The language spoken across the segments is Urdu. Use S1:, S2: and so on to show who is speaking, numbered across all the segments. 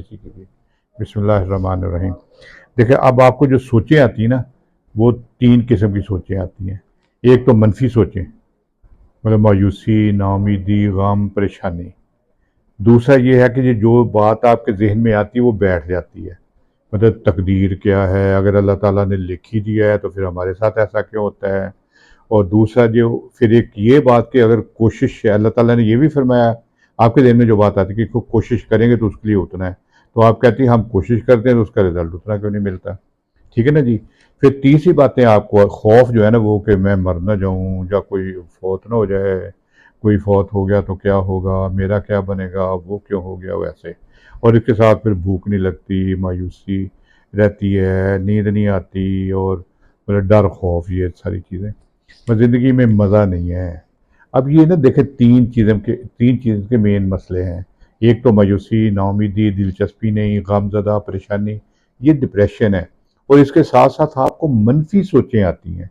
S1: بسم اللہ الرحمن الرحیم۔ دیکھیں اب آپ کو جو سوچیں آتی ہیں نا، وہ تین قسم کی سوچیں آتی ہیں۔ ایک تو منفی سوچیں، مطلب مایوسی، ناامیدی، غم، پریشانی۔ دوسرا یہ ہے کہ جو بات آپ کے ذہن میں آتی ہے وہ بیٹھ جاتی ہے، مطلب تقدیر کیا ہے، اگر اللہ تعالیٰ نے لکھ ہی دیا ہے تو پھر ہمارے ساتھ ایسا کیوں ہوتا ہے۔ اور دوسرا جو پھر ایک یہ بات کہ اگر کوشش ہے، اللہ تعالیٰ نے یہ بھی فرمایا، آپ کے ذہن میں جو بات آتی ہے کہ کوشش کریں گے تو اس کے لیے اتنا ہے، تو آپ کہتی ہیں ہم کوشش کرتے ہیں تو اس کا رزلٹ اتنا کیوں نہیں ملتا۔ ٹھیک ہے نا جی۔ پھر تیسری باتیں آپ کو خوف جو ہے نا وہ کہ میں مر نہ جاؤں یا کوئی فوت نہ ہو جائے، کوئی فوت ہو گیا تو کیا ہوگا، میرا کیا بنے گا، وہ کیوں ہو گیا ویسے۔ اور اس کے ساتھ پھر بھوک نہیں لگتی، مایوسی رہتی ہے، نیند نہیں آتی، اور مطلب ڈر، خوف، یہ ساری چیزیں، زندگی میں مزہ نہیں ہے۔ اب یہ نا دیکھیں تین چیز کے مین مسئلے ہیں۔ ایک تو مایوسی، ناامیدی، دلچسپی نہیں، غم زدہ، پریشانی، یہ ڈپریشن ہے۔ اور اس کے ساتھ ساتھ آپ کو منفی سوچیں آتی ہیں،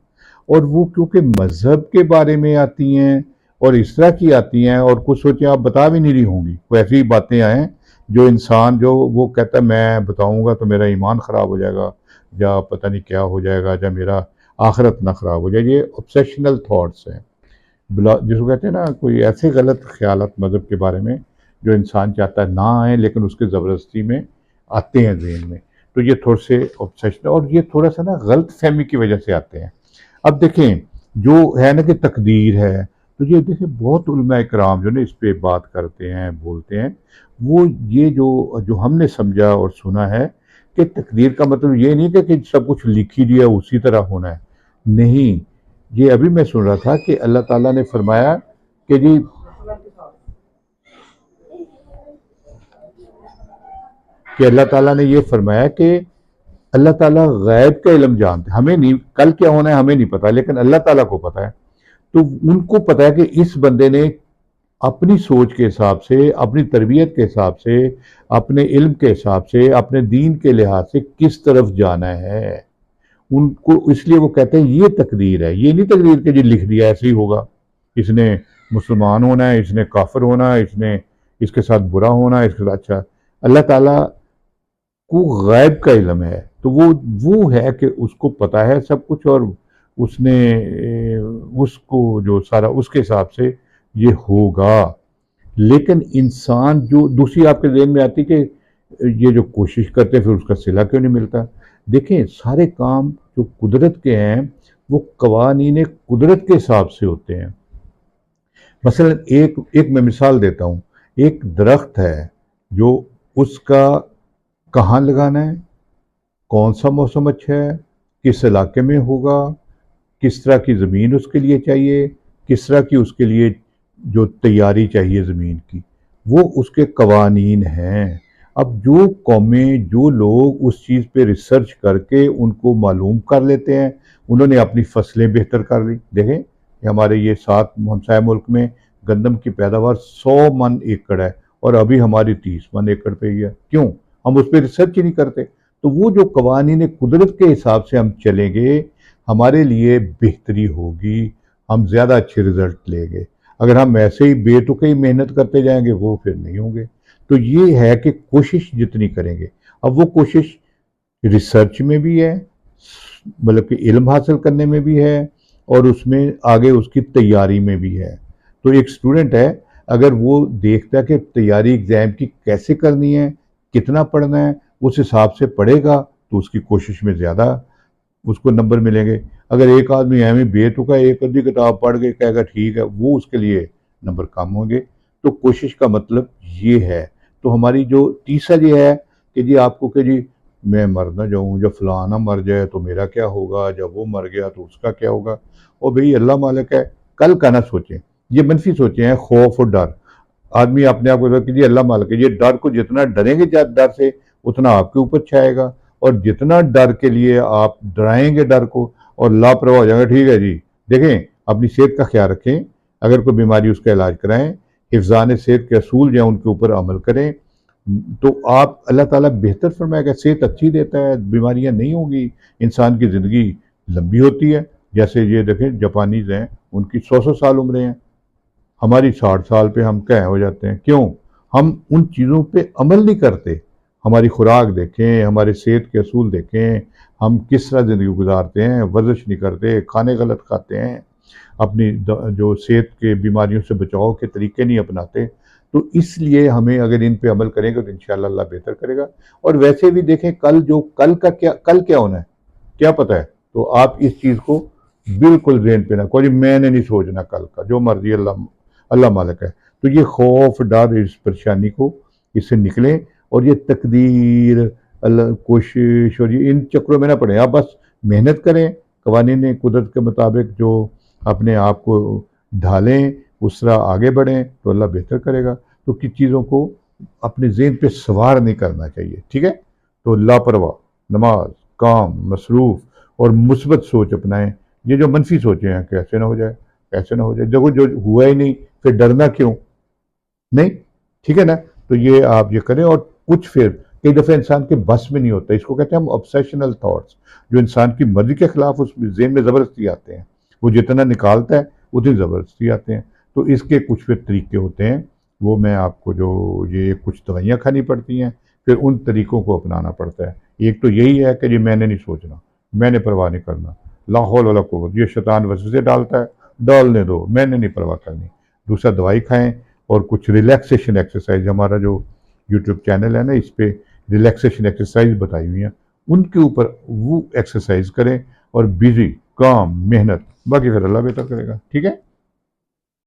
S1: اور وہ کیونکہ مذہب کے بارے میں آتی ہیں اور اس طرح کی آتی ہیں، اور کچھ سوچیں آپ بتا بھی نہیں رہی ہوں گی، وہ ایسی باتیں آئیں جو انسان جو وہ کہتا ہے میں بتاؤں گا تو میرا ایمان خراب ہو جائے گا، یا پتہ نہیں کیا ہو جائے گا، یا میرا آخرت نہ خراب ہو جائے۔ یہ obsessional تھاٹس ہیں، جس کو کہتے ہیں نا کوئی ایسے غلط خیالات مذہب کے بارے میں جو انسان چاہتا ہے نہ آئیں لیکن اس کے زبردستی میں آتے ہیں ذہن میں۔ تو یہ تھوڑے سے obsession، اور یہ تھوڑا سا نا غلط فہمی کی وجہ سے آتے ہیں۔ اب دیکھیں جو ہے نا کہ تقدیر ہے، تو یہ دیکھیں بہت علماء کرام جو نا اس پہ بات کرتے ہیں، بولتے ہیں، وہ یہ جو ہم نے سمجھا اور سنا ہے کہ تقدیر کا مطلب یہ نہیں کہ سب کچھ لکھ ہی دیا اسی طرح ہونا ہے، نہیں۔ یہ ابھی میں سن رہا تھا کہ اللہ تعالیٰ نے فرمایا کہ جی کہ اللہ تعالیٰ نے یہ فرمایا کہ اللہ تعالیٰ غیب کا علم جانتے، ہمیں نہیں، کل کیا ہونا ہے ہمیں نہیں پتا، لیکن اللہ تعالیٰ کو پتا ہے۔ تو ان کو پتا ہے کہ اس بندے نے اپنی سوچ کے حساب سے، اپنی تربیت کے حساب سے، اپنے علم کے حساب سے، اپنے دین کے لحاظ سے کس طرف جانا ہے، ان کو اس لیے وہ کہتے ہیں یہ تقدیر ہے۔ یہ نہیں تقدیر کہ جی لکھ دیا ایسے ہی ہوگا، اس نے مسلمان ہونا ہے، اس نے کافر ہونا ہے، اس کے ساتھ برا ہونا ہے، اس کے ساتھ اچھا۔ اللہ تعالیٰ کو غیب کا علم ہے، تو وہ ہے کہ اس کو پتا ہے سب کچھ، اور اس نے اس کو جو سارا اس کے حساب سے یہ ہوگا۔ لیکن انسان جو دوسری آپ کے ذہن میں آتی کہ یہ جو کوشش کرتے ہیں پھر اس کا صلہ کیوں نہیں ملتا۔ دیکھیں سارے کام جو قدرت کے ہیں وہ قوانین قدرت کے حساب سے ہوتے ہیں۔ مثلا ایک میں مثال دیتا ہوں، ایک درخت ہے جو اس کا کہاں لگانا ہے، کون سا موسم اچھا ہے، کس علاقے میں ہوگا، کس طرح کی زمین اس کے لیے چاہیے، کس طرح کی اس کے لیے جو تیاری چاہیے زمین کی، وہ اس کے قوانین ہیں۔ اب جو قومیں، جو لوگ اس چیز پہ ریسرچ کر کے ان کو معلوم کر لیتے ہیں، انہوں نے اپنی فصلیں بہتر کر لی۔ دیکھیں ہمارے یہ 7 ہمسائے ملک میں گندم کی پیداوار 100 من ایکڑ ہے، اور ابھی ہماری 30 من ایکڑ پہ ہی ہے۔ کیوں؟ ہم اس پہ ریسرچ ہی نہیں کرتے۔ تو وہ جو قوانین قدرت کے حساب سے ہم چلیں گے ہمارے لیے بہتری ہوگی، ہم زیادہ اچھے رزلٹ لیں گے۔ اگر ہم ایسے ہی بے تکئی محنت کرتے جائیں گے وہ پھر نہیں ہوں گے۔ تو یہ ہے کہ کوشش جتنی کریں گے، اب وہ کوشش ریسرچ میں بھی ہے، مطلب کہ علم حاصل کرنے میں بھی ہے، اور اس میں آگے اس کی تیاری میں بھی ہے۔ تو ایک سٹوڈنٹ ہے، اگر وہ دیکھتا ہے کہ تیاری ایگزام کی کیسے کرنی ہے، کتنا پڑھنا ہے، اس حساب سے پڑھے گا تو اس کی کوشش میں زیادہ اس کو نمبر ملیں گے۔ اگر ایک آدمی اہم بے تکا ایک ادھی کتاب پڑھ کے کہے گا ٹھیک ہے، وہ اس کے لیے نمبر کم ہوں گے۔ تو کوشش کا مطلب یہ ہے۔ تو ہماری جو تیسرا یہ ہے کہ جی آپ کو کہ جی میں مر نہ جاؤں، جب فلانا مر جائے تو میرا کیا ہوگا، جب وہ مر گیا تو اس کا کیا ہوگا۔ اور بھئی اللہ مالک ہے، کل کا نہ سوچیں، یہ منفی سوچیں ہیں، خوف اور ڈر۔ آدمی اپنے آپ کو کہتا ہے کہ جی اللہ مالک ہے، یہ ڈر کو جتنا ڈریں گے ڈر سے اتنا آپ کے اوپر چھائے گا، اور جتنا ڈر کے لیے آپ ڈرائیں گے ڈر کو اور لاپرواہ ہو جائیں گے، ٹھیک ہے جی دیکھیں اپنی صحت کا خیال رکھیں، اگر کوئی بیماری اس کا علاج کرائیں، حفظان صحت کے اصول جو ہیں ان کے اوپر عمل کریں، تو آپ اللہ تعالیٰ بہتر فرمائے گا، صحت اچھی دیتا ہے، بیماریاں نہیں ہوں گی، انسان کی زندگی لمبی ہوتی ہے۔ جیسے یہ دیکھیں جاپانیز ہیں، ان کی 100 سال عمریں ہیں، ہماری 60 سال پہ ہم کیا ہو جاتے ہیں۔ کیوں؟ ہم ان چیزوں پہ عمل نہیں کرتے۔ ہماری خوراک دیکھیں، ہمارے صحت کے اصول دیکھیں، ہم کس طرح زندگی گزارتے ہیں، ورزش نہیں کرتے، کھانے غلط کھاتے ہیں، اپنی جو صحت کے بیماریوں سے بچاؤ کے طریقے نہیں اپناتے. تو اس لیے ہمیں اگر ان پہ عمل کریں گے تو انشاءاللہ اللہ بہتر کرے گا. اور ویسے بھی دیکھیں کل کیا ہونا ہے کیا پتہ ہے. تو آپ اس چیز کو بالکل ذہن پہ نہ کوئی میں نے نہیں سوچنا کل کا، جو مرضی اللہ اللہ مالک ہے. تو یہ خوف ڈر اس پریشانی کو اس سے نکلیں، اور یہ تقدیر اللہ کوشش اور یہ ان چکروں میں نہ پڑیں. آپ بس محنت کریں، قوانین قدرت کے مطابق جو اپنے آپ کو ڈھالیں، اس طرح آگے بڑھیں تو اللہ بہتر کرے گا. تو کچھ چیزوں کو اپنے ذہن پہ سوار نہیں کرنا چاہیے، ٹھیک ہے. تو لاپرواہ نماز کام مصروف اور مثبت سوچ اپنائیں. یہ جو منفی سوچیں ہیں کیسے نہ ہو جائے کیسے نہ ہو جائے، دیکھو جو ہوا ہی نہیں پھر ڈرنا کیوں نہیں، ٹھیک ہے نا. تو یہ آپ یہ کریں. اور کچھ پھر کئی دفعہ انسان کے بس میں نہیں ہوتا، اس کو کہتے ہیں ہم obsessional تھاٹس، جو انسان کی مرضی کے خلاف اس ذہن میں زبردستی آتے ہیں. وہ جتنا نکالتا ہے اتنی زبردستی آتے ہیں. تو اس کے کچھ پھر طریقے ہوتے ہیں، وہ میں آپ کو جو یہ کچھ دوائیاں کھانی پڑتی ہیں، پھر ان طریقوں کو اپنانا پڑتا ہے. ایک تو یہی ہے کہ یہ میں نے نہیں سوچنا، میں نے پرواہ نہیں کرنا، لا حول ولا قوت، یہ شیطان وسوسے ڈالتا ہے، ڈالنے دو، میں نے نہیں پرواہ کرنی. دوسرا دوائی کھائیں، اور کچھ ریلیکسیشن ایکسرسائز، ہمارا جو یوٹیوب چینل ہے نا اس پہ ریلیکسیشن ایکسرسائز بتائی ہوئی ہیں، ان کے اوپر وہ ایکسرسائز کریں اور بیزی کام محنت، باقی پھر اللہ بہتر کرے گا. ٹھیک ہے.